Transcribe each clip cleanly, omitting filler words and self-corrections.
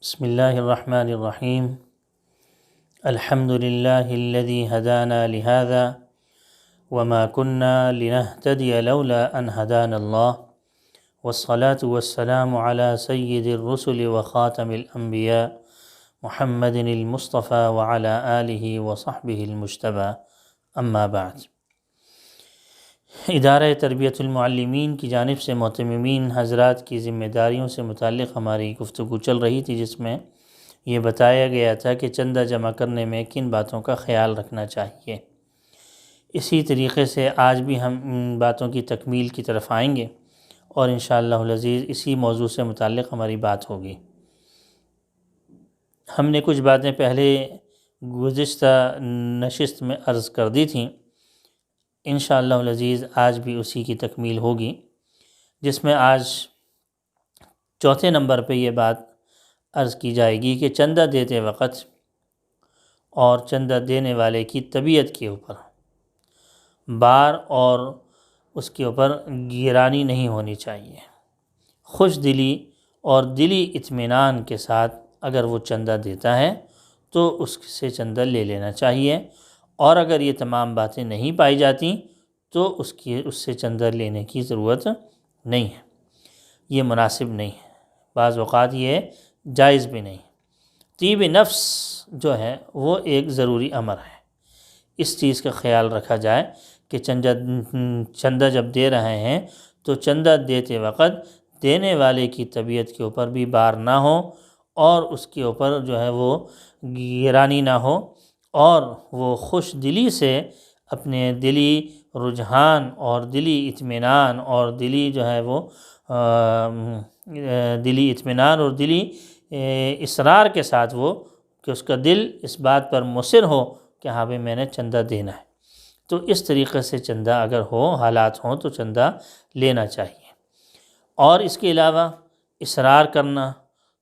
بسم اللہ الرحمن الرحیم الحمد للہ الذی ہدانا لہذا وما كنا لنهتدی لولا ان ہدانا اللہ والصلاة والسلام علی سید الرسل وخاتم الانبیاء محمد المصطفى وعلى آلہ وصحبہ المجتبى اما بعد۔ ادارہ تربیت المعلمین کی جانب سے معتممین حضرات کی ذمہ داریوں سے متعلق ہماری گفتگو چل رہی تھی، جس میں یہ بتایا گیا تھا کہ چندہ جمع کرنے میں کن باتوں کا خیال رکھنا چاہیے۔ اسی طریقے سے آج بھی ہم ان باتوں کی تکمیل کی طرف آئیں گے اور انشاءاللہ العزیز اسی موضوع سے متعلق ہماری بات ہوگی۔ ہم نے کچھ باتیں پہلے گزشتہ نشست میں عرض کر دی تھیں، انشاءاللہ العزیز آج بھی اسی کی تکمیل ہوگی، جس میں آج چوتھے نمبر پہ یہ بات عرض کی جائے گی کہ چندہ دیتے وقت اور چندہ دینے والے کی طبیعت کے اوپر بار اور اس کے اوپر گرانی نہیں ہونی چاہیے۔ خوش دلی اور دلی اطمینان کے ساتھ اگر وہ چندہ دیتا ہے تو اس سے چندہ لے لینا چاہیے، اور اگر یہ تمام باتیں نہیں پائی جاتی تو اس سے چندہ لینے کی ضرورت نہیں ہے، یہ مناسب نہیں ہے، بعض اوقات یہ جائز بھی نہیں۔ طیب نفس جو ہے وہ ایک ضروری امر ہے، اس چیز کا خیال رکھا جائے کہ چندہ جب دے رہے ہیں تو چندہ دیتے وقت دینے والے کی طبیعت کے اوپر بھی بار نہ ہو اور اس کے اوپر جو ہے وہ گرانی نہ ہو، اور وہ خوش دلی سے اپنے دلی رجحان اور دلی اطمینان اور دلی جو ہے وہ دلی اطمینان اور دلی اصرار کے ساتھ وہ کہ اس کا دل اس بات پر مصر ہو کہ ہاں بھئی میں نے چندہ دینا ہے، تو اس طریقے سے چندہ اگر ہو، حالات ہوں تو چندہ لینا چاہیے۔ اور اس کے علاوہ اصرار کرنا،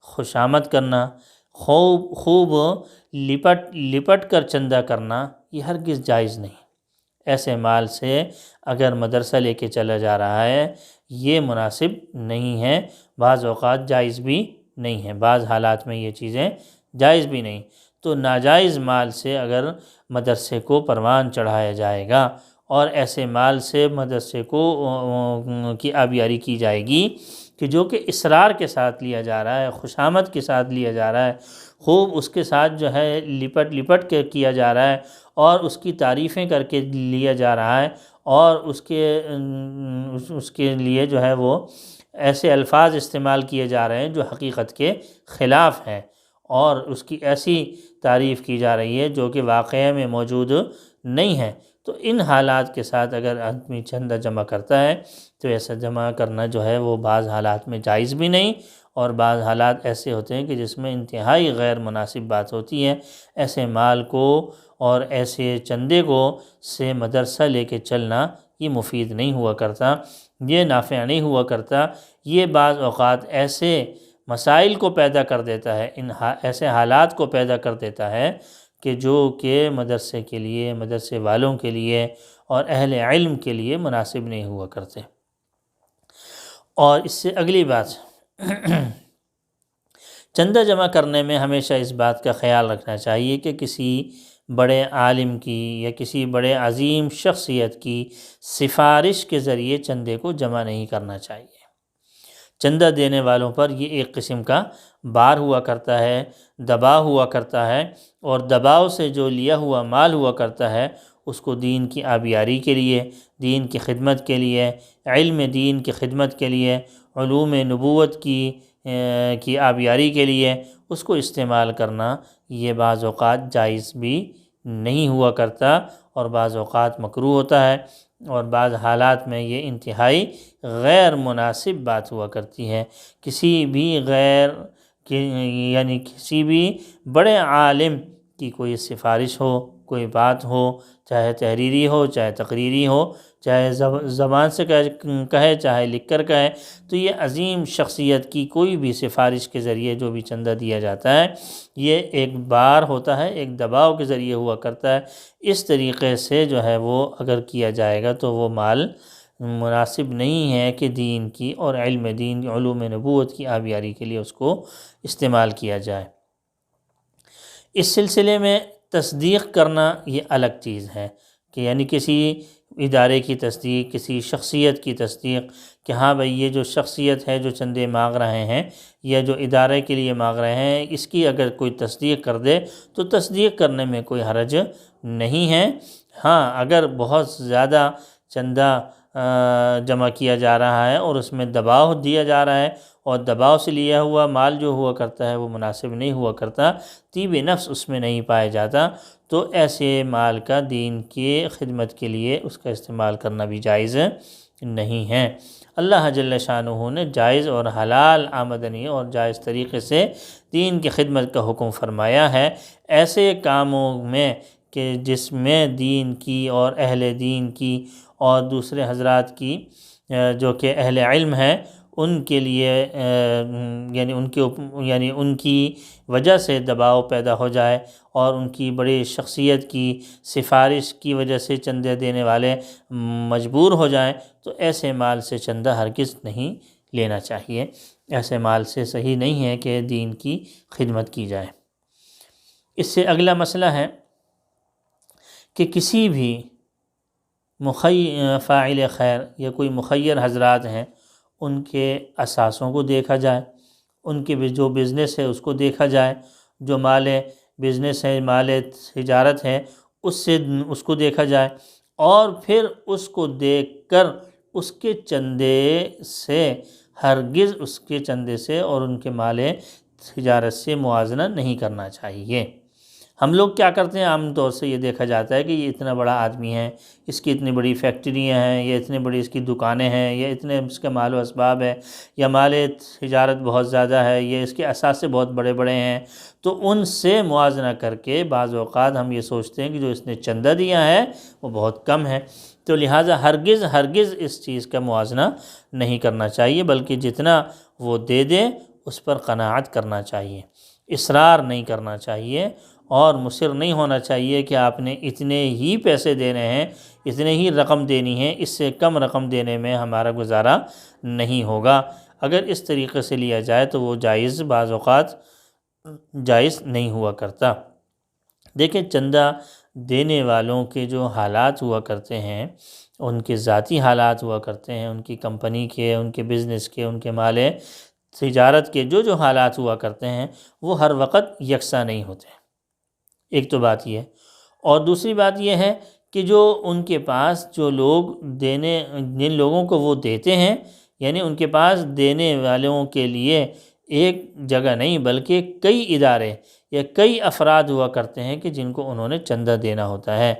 خوشامد کرنا، خوب لپٹ کر چندہ کرنا، یہ ہرگز جائز نہیں۔ ایسے مال سے اگر مدرسہ لے کے چلا جا رہا ہے یہ مناسب نہیں ہے، بعض اوقات جائز بھی نہیں ہے، بعض حالات میں یہ چیزیں جائز بھی نہیں۔ تو ناجائز مال سے اگر مدرسے کو پروان چڑھایا جائے گا اور ایسے مال سے مدرسے کو کی آبیاری کی جائے گی کہ جو کہ اصرار کے ساتھ لیا جا رہا ہے، خوشامد کے ساتھ لیا جا رہا ہے، خوب اس کے ساتھ جو ہے لپٹ کے کیا جا رہا ہے اور اس کی تعریفیں کر کے لیا جا رہا ہے، اور اس کے لیے جو ہے وہ ایسے الفاظ استعمال کیے جا رہے ہیں جو حقیقت کے خلاف ہیں، اور اس کی ایسی تعریف کی جا رہی ہے جو کہ واقعہ میں موجود نہیں ہے، تو ان حالات کے ساتھ اگر آدمی چندہ جمع کرتا ہے تو ایسا جمع کرنا جو ہے وہ بعض حالات میں جائز بھی نہیں، اور بعض حالات ایسے ہوتے ہیں کہ جس میں انتہائی غیر مناسب بات ہوتی ہے۔ ایسے مال کو اور ایسے چندے کو سے مدرسہ لے کے چلنا یہ مفید نہیں ہوا کرتا، یہ نافع نہیں ہوا کرتا، یہ بعض اوقات ایسے مسائل کو پیدا کر دیتا ہے، ایسے حالات کو پیدا کر دیتا ہے کہ جو کہ مدرسے کے لیے، مدرسے والوں کے لیے اور اہل علم کے لیے مناسب نہیں ہوا کرتے۔ اور اس سے اگلی بات، چندہ جمع کرنے میں ہمیشہ اس بات کا خیال رکھنا چاہیے کہ کسی بڑے عالم کی یا کسی بڑے عظیم شخصیت کی سفارش کے ذریعے چندے کو جمع نہیں کرنا چاہیے۔ چندہ دینے والوں پر یہ ایک قسم کا بار ہوا کرتا ہے، دباؤ ہوا کرتا ہے، اور دباؤ سے جو لیا ہوا مال ہوا کرتا ہے اس کو دین کی آبیاری کے لیے، دین کی خدمت کے لیے، علم دین کی خدمت کے لیے، علوم نبوت کی آبیاری کے لیے اس کو استعمال کرنا یہ بعض اوقات جائز بھی نہیں ہوا کرتا، اور بعض اوقات مکروہ ہوتا ہے، اور بعض حالات میں یہ انتہائی غیر مناسب بات ہوا کرتی ہے۔ کسی بھی کسی بھی بڑے عالم کی کوئی سفارش ہو، کوئی بات ہو، چاہے تحریری ہو چاہے تقریری ہو، چاہے زبان سے کہے چاہے لکھ کر کہے، تو یہ عظیم شخصیت کی کوئی بھی سفارش کے ذریعے جو بھی چندہ دیا جاتا ہے یہ ایک بار ہوتا ہے، ایک دباؤ کے ذریعے ہوا کرتا ہے۔ اس طریقے سے جو ہے وہ اگر کیا جائے گا تو وہ مال مناسب نہیں ہے کہ دین کی اور علم دین، علوم نبوت کی آبیاری کے لیے اس کو استعمال کیا جائے۔ اس سلسلے میں تصدیق کرنا یہ الگ چیز ہے کہ یعنی کسی ادارے کی تصدیق، کسی شخصیت کی تصدیق کہ ہاں بھئی یہ جو شخصیت ہے جو چندے مانگ رہے ہیں یا جو ادارے کے لیے مانگ رہے ہیں، اس کی اگر کوئی تصدیق کر دے تو تصدیق کرنے میں کوئی حرج نہیں ہے۔ ہاں اگر بہت زیادہ چندہ جمع کیا جا رہا ہے اور اس میں دباؤ دیا جا رہا ہے اور دباؤ سے لیا ہوا مال جو ہوا کرتا ہے وہ مناسب نہیں ہوا کرتا، طیب نفس اس میں نہیں پایا جاتا، تو ایسے مال کا دین کی خدمت کے لیے اس کا استعمال کرنا بھی جائز نہیں ہے۔ اللہ جل شانہ نے جائز اور حلال آمدنی اور جائز طریقے سے دین کی خدمت کا حکم فرمایا ہے۔ ایسے کاموں میں کہ جس میں دین کی اور اہل دین کی اور دوسرے حضرات کی جو کہ اہل علم ہیں ان کے لیے یعنی ان کی وجہ سے دباؤ پیدا ہو جائے اور ان کی بڑی شخصیت کی سفارش کی وجہ سے چندے دینے والے مجبور ہو جائیں، تو ایسے مال سے چندہ ہرگز نہیں لینا چاہیے۔ ایسے مال سے صحیح نہیں ہے کہ دین کی خدمت کی جائے۔ اس سے اگلا مسئلہ ہے کہ کسی بھی فاعل خیر یا کوئی مخیر حضرات ہیں ان کے اثاثوں کو دیکھا جائے، ان کے جو بزنس ہے اس کو دیکھا جائے، جو مال بزنس ہے، مال تجارت ہے، اس کو دیکھا جائے، اور پھر اس کو دیکھ کر اس کے چندے سے ہرگز اس کے چندے سے اور ان کے مال تجارت سے موازنہ نہیں کرنا چاہیے۔ ہم لوگ کیا کرتے ہیں، عام طور سے یہ دیکھا جاتا ہے کہ یہ اتنا بڑا آدمی ہے، اس کی اتنی بڑی فیکٹریاں ہیں، یا اتنی بڑی اس کی دکانیں ہیں، یا اتنے اس کے مال و اسباب ہے، یا مال تجارت بہت زیادہ ہے، یا اس کے اثاثے بہت بڑے بڑے ہیں، تو ان سے موازنہ کر کے بعض اوقات ہم یہ سوچتے ہیں کہ جو اس نے چندہ دیا ہے وہ بہت کم ہے، تو لہٰذا ہرگز اس چیز کا موازنہ نہیں کرنا چاہیے، بلکہ جتنا وہ دے دے اس پر قناعت کرنا چاہیے، اصرار نہیں کرنا چاہیے، اور مصر نہیں ہونا چاہیے کہ آپ نے اتنے ہی پیسے دینے ہیں، اتنے ہی رقم دینی ہے، اس سے کم رقم دینے میں ہمارا گزارا نہیں ہوگا۔ اگر اس طریقے سے لیا جائے تو وہ جائز بعض اوقات جائز نہیں ہوا کرتا۔ دیکھیں چندہ دینے والوں کے جو حالات ہوا کرتے ہیں، ان کے ذاتی حالات ہوا کرتے ہیں، ان کی کمپنی کے، ان کے بزنس کے، ان کے مال تجارت کے جو حالات ہوا کرتے ہیں وہ ہر وقت یکساں نہیں ہوتے ہیں۔ ایک تو بات یہ ہے، اور دوسری بات یہ ہے کہ جو ان کے پاس جو لوگ جن لوگوں کو وہ دیتے ہیں، یعنی ان کے پاس دینے والوں کے لیے ایک جگہ نہیں بلکہ کئی ادارے یا کئی افراد ہوا کرتے ہیں کہ جن کو انہوں نے چندہ دینا ہوتا ہے۔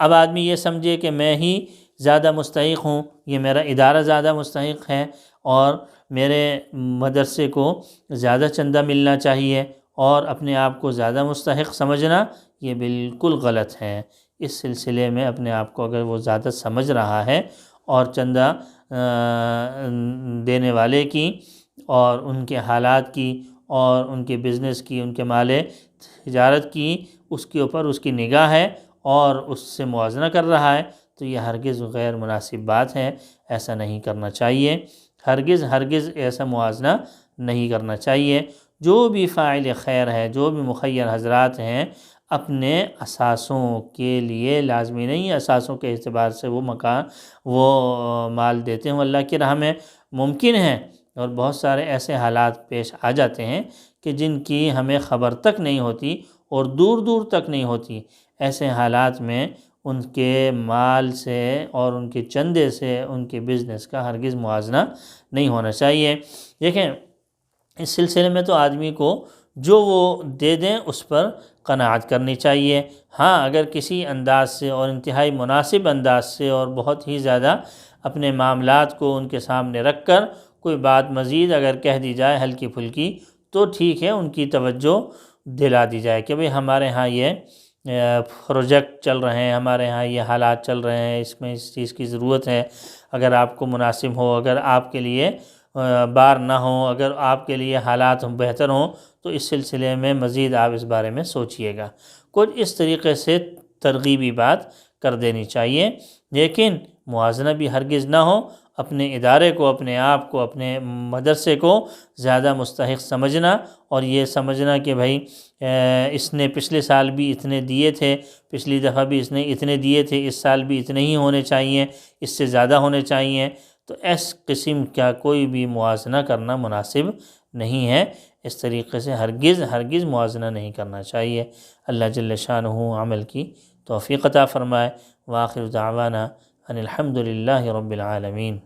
اب آدمی یہ سمجھے کہ میں ہی زیادہ مستحق ہوں، یہ میرا ادارہ زیادہ مستحق ہے اور میرے مدرسے کو زیادہ چندہ ملنا چاہیے، اور اپنے آپ کو زیادہ مستحق سمجھنا یہ بالکل غلط ہے۔ اس سلسلے میں اپنے آپ کو اگر وہ زیادہ سمجھ رہا ہے اور چندہ دینے والے کی اور ان کے حالات کی اور ان کے بزنس کی، ان کے مال تجارت کی، اس کے اوپر اس کی نگاہ ہے اور اس سے موازنہ کر رہا ہے، تو یہ ہرگز غیر مناسب بات ہے، ایسا نہیں کرنا چاہیے، ہرگز ایسا موازنہ نہیں کرنا چاہیے۔ جو بھی فاعل خیر ہے، جو بھی مخیر حضرات ہیں، اپنے اثاثوں کے لیے لازمی نہیں ہے اثاثوں کے اعتبار سے وہ مال دیتے ہیں اللہ کی راہ میں، ممکن ہے اور بہت سارے ایسے حالات پیش آ جاتے ہیں کہ جن کی ہمیں خبر تک نہیں ہوتی اور دور دور تک نہیں ہوتی، ایسے حالات میں ان کے مال سے اور ان کے چندے سے ان کے بزنس کا ہرگز موازنہ نہیں ہونا چاہیے۔ دیکھیں اس سلسلے میں تو آدمی کو جو وہ دے دیں اس پر قناعت کرنی چاہیے۔ ہاں اگر کسی انداز سے اور انتہائی مناسب انداز سے اور بہت ہی زیادہ اپنے معاملات کو ان کے سامنے رکھ کر کوئی بات مزید اگر کہہ دی جائے ہلکی پھلکی تو ٹھیک ہے، ان کی توجہ دلا دی جائے کہ بھئی ہمارے ہاں یہ پروجیکٹ چل رہے ہیں، ہمارے ہاں یہ حالات چل رہے ہیں، اس میں اس چیز کی ضرورت ہے، اگر آپ کو مناسب ہو، اگر آپ کے لیے بار نہ ہو، اگر آپ کے لیے حالات بہتر ہوں تو اس سلسلے میں مزید آپ اس بارے میں سوچئے گا۔ کچھ اس طریقے سے ترغیبی بات کر دینی چاہیے لیکن موازنہ بھی ہرگز نہ ہو، اپنے ادارے کو، اپنے آپ کو، اپنے مدرسے کو زیادہ مستحق سمجھنا، اور یہ سمجھنا کہ بھائی اس نے پچھلے سال بھی اتنے دیے تھے، پچھلی دفعہ بھی اس نے اتنے دیے تھے، اس سال بھی اتنے ہی ہونے چاہیے، اس سے زیادہ ہونے چاہیے، تو اس قسم کا کوئی بھی موازنہ کرنا مناسب نہیں ہے۔ اس طریقے سے ہرگز موازنہ نہیں کرنا چاہیے۔ اللہ جل شانہ عمل کی توفیق عطا فرمائے۔ وآخر دعوانا ان الحمد للہ رب العالمین۔